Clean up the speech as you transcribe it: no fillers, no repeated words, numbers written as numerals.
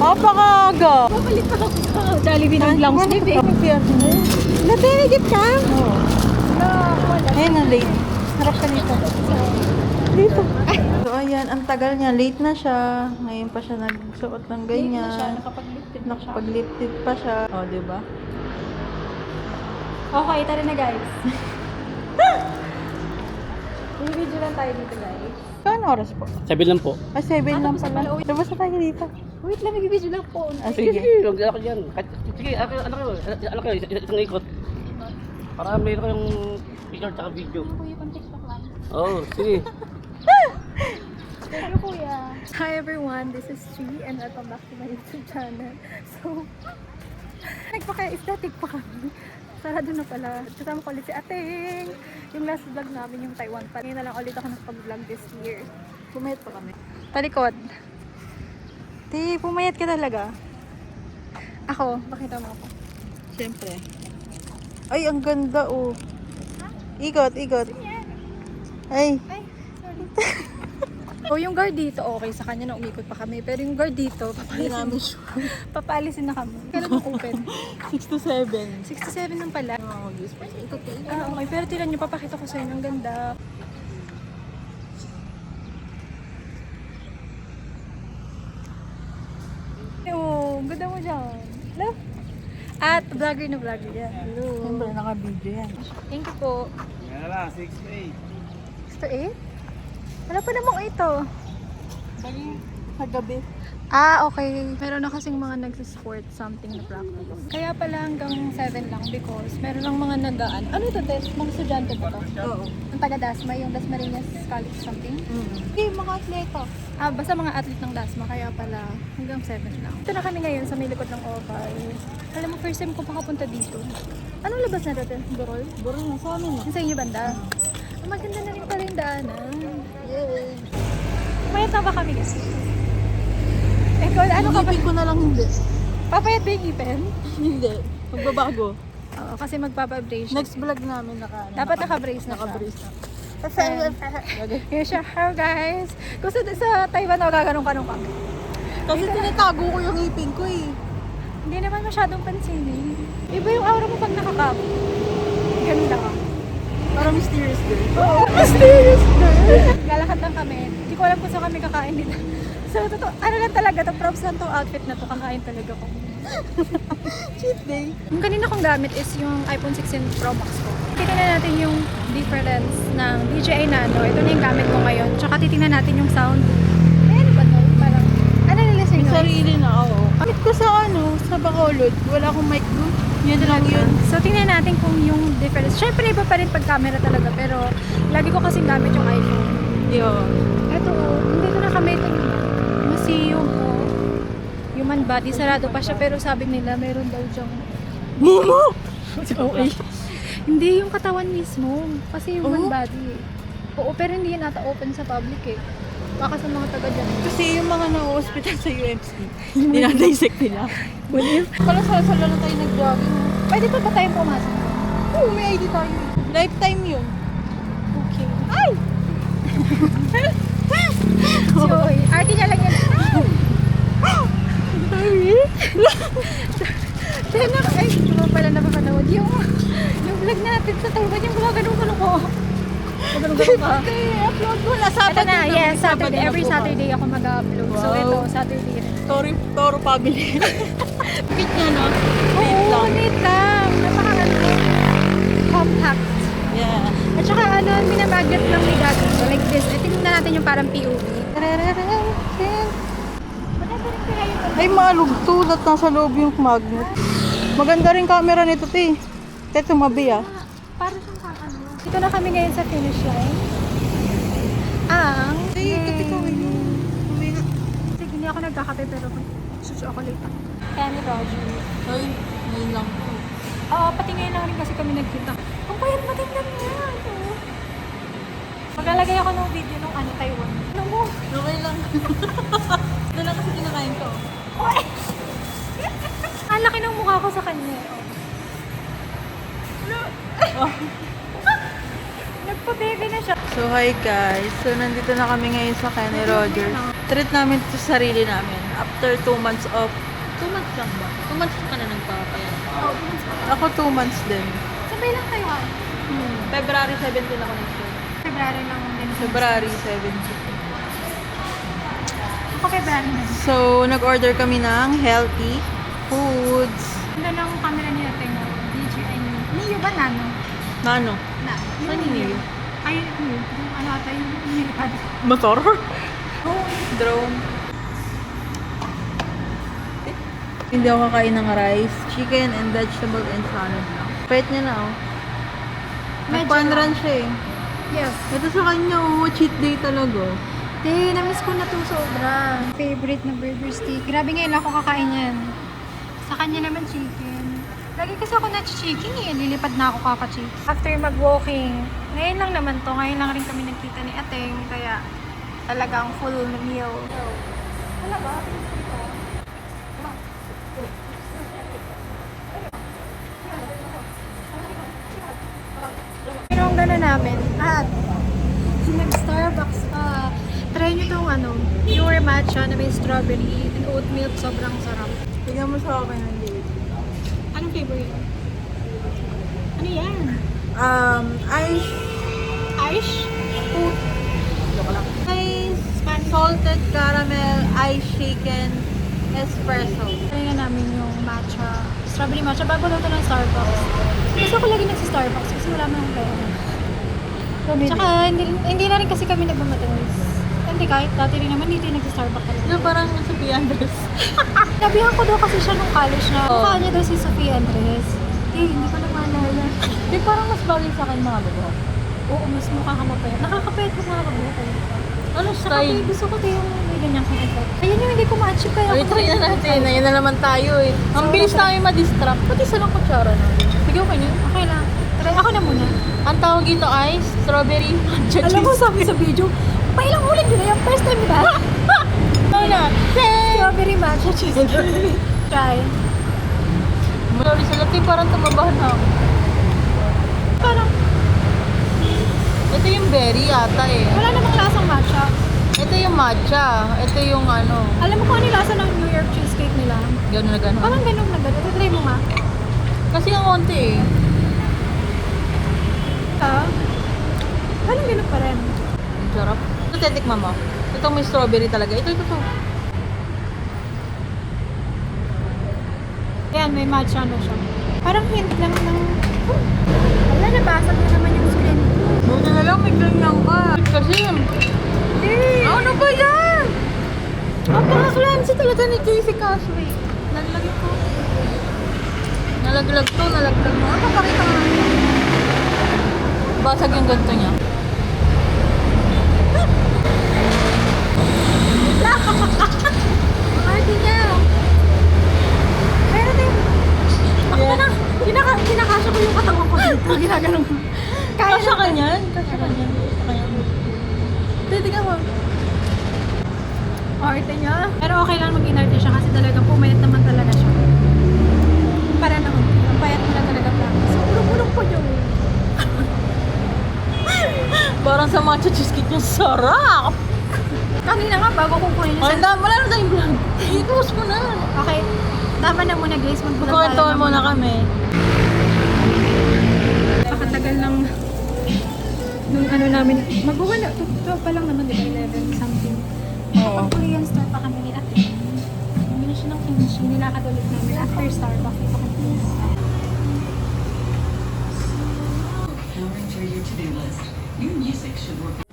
Napakaga. Mapalit pa ako sa Jollibee ng long sleeve eh. Natinigip ka? Oo. Wala. Ayun na, late. Harap ka dito. Dito. So, ayan, ang tagal niya. Late na siya. Ngayon pa siya nagsuot ng ganyan. Late na siya, nakapag-lifted na siya. Nakapag-lifted pa siya. O, diba? Okay, tara na guys. May video lang tayo dito guys. Kano oras po? 7 lang po. Ay, 7 lang tapos pala. pala, uwi. Labas na tayo dito. Wait lang, may video lang po. Ah, Sige, sige. sige, huwag ako dyan. Sige, ano kayo, isang ikot. Para mayroon kayong picture at video. Kuya, pang TikTok lang. Oo, sige. Thank you, Kuya. Hi everyone, this is Chi and welcome back to my YouTube channel. So, nagpaka-aesthetic pa kami. Sarado na pala. Kasama ko ulit si Ating. Yung last vlog namin, yung Taiwan pa. Ngayon na lang ulit ako nakapag-vlog this year. Pumayat pa kami. Talikod. Ti, pumayat ka talaga. Ako, pakita mo ako. Siyempre. Ay, ang ganda oh. Ikot, ikot. Ay. Ay, sorry. O yung guard dito, okay sa kanya na umikot pa kami. Pero yung guard dito, Hindi namin sure. papalisin na kami. Kailan mo open? 6 to 7. 6 to 7 lang pala. Oo, yes. Ikot ka, ikot. Ah, okay. Pero tinan nyo, papakita ko sa inyo. Ang ganda. Oh, ganda mo dyan. Hello? At vlogger na vlogger yan. Hello. Siyempre, naka-video yan. Thank you po. Yan na lang, 6 to 8. 6 to 8? Wala pa namang ito. Bali, sa gabi. Ah, okay. Meron na kasing mga nagsisport something na practice. Kaya pala hanggang 7 lang because meron lang mga nagaan. Ano ito, Tess? Mga estudyante ba ito? Oo. Ang taga-Dasma, yung Dasmariñas College something? Okay, mga atleta. Ah, basta mga athlete ng Dasma, kaya pala hanggang 7 lang. Ito na kami ngayon sa may likod ng oval. Alam mo, first time ko makapunta dito. Anong labas na dito? Burol? Buro na sa amin. Yung sa inyo banda? Ang maganda na rin pala yung daanan. Yay. Mayat na ba kami guys? Ikaw, ano ka ba? Ngipin ko na lang hindi. Papayat ba yung ngipin? Hindi. Magbabago. Oo, kasi magpapa-brace. Next vlog namin Dapat naka-brace na siya. Naka-brace na. Yun siya. Hello guys! Kung sa Taiwan ako gaganong ka. Kasi tinatago ko yung ngipin ko eh. Hindi naman masyadong pansinin. Iba yung aura mo pag nakakap. Ganun lang ako. Parang mysterious girl. Oo, mysterious girl! Lalakad lang kami. Hindi ko alam kung saan kami kakain nila. So, totoo, ano lang talaga to, props lang tong outfit na to, kakain talaga ko. Cheat day. Yung kanina kong gamit is yung iPhone 16 Pro Max ko. Titingnan natin yung difference ng DJI Nano. Ito na yung gamit ko ngayon. Tsaka titingnan natin yung sound. Eh, ano ba to? Parang, ano nilisin May noise? sarili na ako. Gamit ko sa sa Bacolod. Wala akong mic doon. Yun lang yun. So, tingnan natin kung yung difference. Siyempre, iba pa rin pag camera talaga. Pero, lagi ko kasing gamit yung iPhone. Yo. Ito, hindi ko na kami ito. Museum po. Human body. Sarado pa siya. Pero sabi nila, meron daw dyang... Momo! Okay. Hindi yung katawan mismo. Kasi human Oo? body. Oo, pero hindi yan ata open sa public eh. Baka sa mga taga dyan. Kasi yung mga na-hospital sa UMC, dinadissect nila. What if? Pala sa na tayo nag-jogging. Pwede pa ba tayo pumasok? Oo, may ID tayo. Lifetime yun. Okay. Ay! So, arte niya lang yan. Sorry? Then, ay, hindi mo pala napapanood. Yung vlog natin sa Taiwan, yung gumagano'n-gano'n ko. Gumagano'n ka. I-upload ko na Ito Saturday. na, yes, Sabado Saturday. na Every bukas. Saturday ako mag-upload. So, Wow. ito, Saturday rin. Toro family. Fit niya, no? Fit Oo, lang. neat lang. Compact. Yeah. At saka ano, minamagnet lang ni Gaga. So, like this. Tingnan natin yung parang POV. Ay, maalugtulot nasa loob yung magnet. Maganda rin camera nito, te. Te, tumabi ah. Parang siyang ano. Dito na kami ngayon sa finish line. Ang... Te, kape ko ngayon. Sige, hindi ako nagkakape pero chocolate ako. Kenny Roger. Ay, ngayon lang po. Oo, pati ngayon lang rin kasi kami nagkita. Ang payat matingnan niya. Oh. Maglalagay ako ng video ng ano, Taiwan. Ano mo? Okay lang. Ito lang kasi kinakain ko. Ang laki ng mukha ko sa kanya. Oh. Oh. Nagpa-baby na siya. So, So, hi guys. So, nandito na kami ngayon sa Kenny Rogers. Treat namin ito sa sarili namin. After 2 months off. 2 months lang ba? 2 months ka na nagpapaya. Oh, months pa. Ako 2 months din. Sabay lang kayo ha? February 17 ako nag-start. February lang din. February 17. Ako February na. So, nag-order kami ng healthy foods. Ganda ng camera ni Ate mo. DJI Neo ba Nano? Nano? Na. Saan yung Neo? Ay, Neo. Ano ata yung nilipad? Motor? Drone. Hindi ako kakain ng rice, chicken, and vegetable and salad lang. Pait niya na, oh. Nagpanran siya eh. Yes. Ito sa kanya, oh. Cheat day talaga. Te, namiss ko na to sobra. Favorite na burger steak. Grabe ngayon ako kakain yan. Sa kanya naman chicken. Lagi kasi ako na-chicken eh. Lilipad na ako kaka-chicken. After mag-walking, ngayon lang naman to. Ngayon lang rin kami nagkita ni Ateng. Kaya talagang full na meal. Wala ba? Pero ang gana namin. At nag-Starbucks pa. Try nyo tong ano, pure matcha na may strawberry and oat milk. Sobrang sarap. Tignan mo sa akin ng date. Anong flavor yun? Ano yan? Ice. Ice? Oat. Ice. Salted caramel, ice shaken, espresso. Try nga namin yung matcha. Strawberry matcha. Bago lang ito ng Starbucks. Kasi ako lagi nagsi-Starbucks kasi wala man akong pera. Tsaka hindi na rin kasi kami nagmamatamis. Hindi kahit dati rin naman dito yung nagsi-Starbucks talaga. Ito parang sa Andres. Nabihan ko daw kasi siya nung college na mukha niya daw si Sophie Andres. Hindi ko na maalala. Di parang mas bagay sa akin mga bago. Oo, mas mukha ka mapayat. Nakakapayat ko mga kabuhay. Ano Saka style? gusto ko ito yung may ganyan kong effect. Ayun yung hindi ko ma-achieve kaya Ay, try na natin. Ayun na naman tayo eh. Ang So, bilis namin ma-distract. Pati sa lang kutsara natin. Sige, okay na. Okay lang. Try ako na muna. Ang tawag dito ay strawberry matcha Alam mo, cheese. sabi sa video, pailang ulit yun na yung first time ba? Ano na? Strawberry matcha cheese. Try. Sorry sa latte, parang tumabahan na ako. Parang Ito yung berry yata eh. wala namang lasang matcha. Ito yung matcha. Ito yung ano. Alam mo kung ano yung lasa ng New York cheesecake nila? Gano'n na gano'n. Parang ganun na ganun. Try mo nga. Kasi ang konti eh. Parang ganun pa rin. Ang sarap. Ito titikman mo. Ito may strawberry talaga. Ito. Ayan, may matcha na siya. Parang hint lang ng... Wala, nabasag na naman yung screen. Buti na lang, may ganyan ka. Kasi, ano ba yan? Ang paka-clamsy talaga ni Casey Cashway. Nalagay ko. Nalaglag to. Mo. Ano pakita nga? Basag yung ganito niya. Party niya. Pero din, ako Yeah. na, kinakasya ko yung katawan ko dito. Ginaganon ko. Kasya ka niyan? Kasya ka niyan? Titignan mo. Arte niya. Pero okay lang mag-inarte siya kasi talagang pumayat naman talaga siya. Para na ako. Ang payat mo na talaga lang. So, ulong-ulong po yun. Parang sa matcha cheesecake yung sarap! Kanina nga, bago kong kunin Ay, niya. wala na tayong vlog. I-close mo na. Okay. Tama na muna guys. Magbulag Kwentuhan muna kami. Pakatagal ng nung ano namin. Mag-1 to pa lang naman, di ba? 11 something. Oo. Pag Korean store pa kami ni Ate. Bumili siya ng kimchi. Nilakad ulit namin after Starbucks. Ito kami. Now enter your to-do list. Your music should work.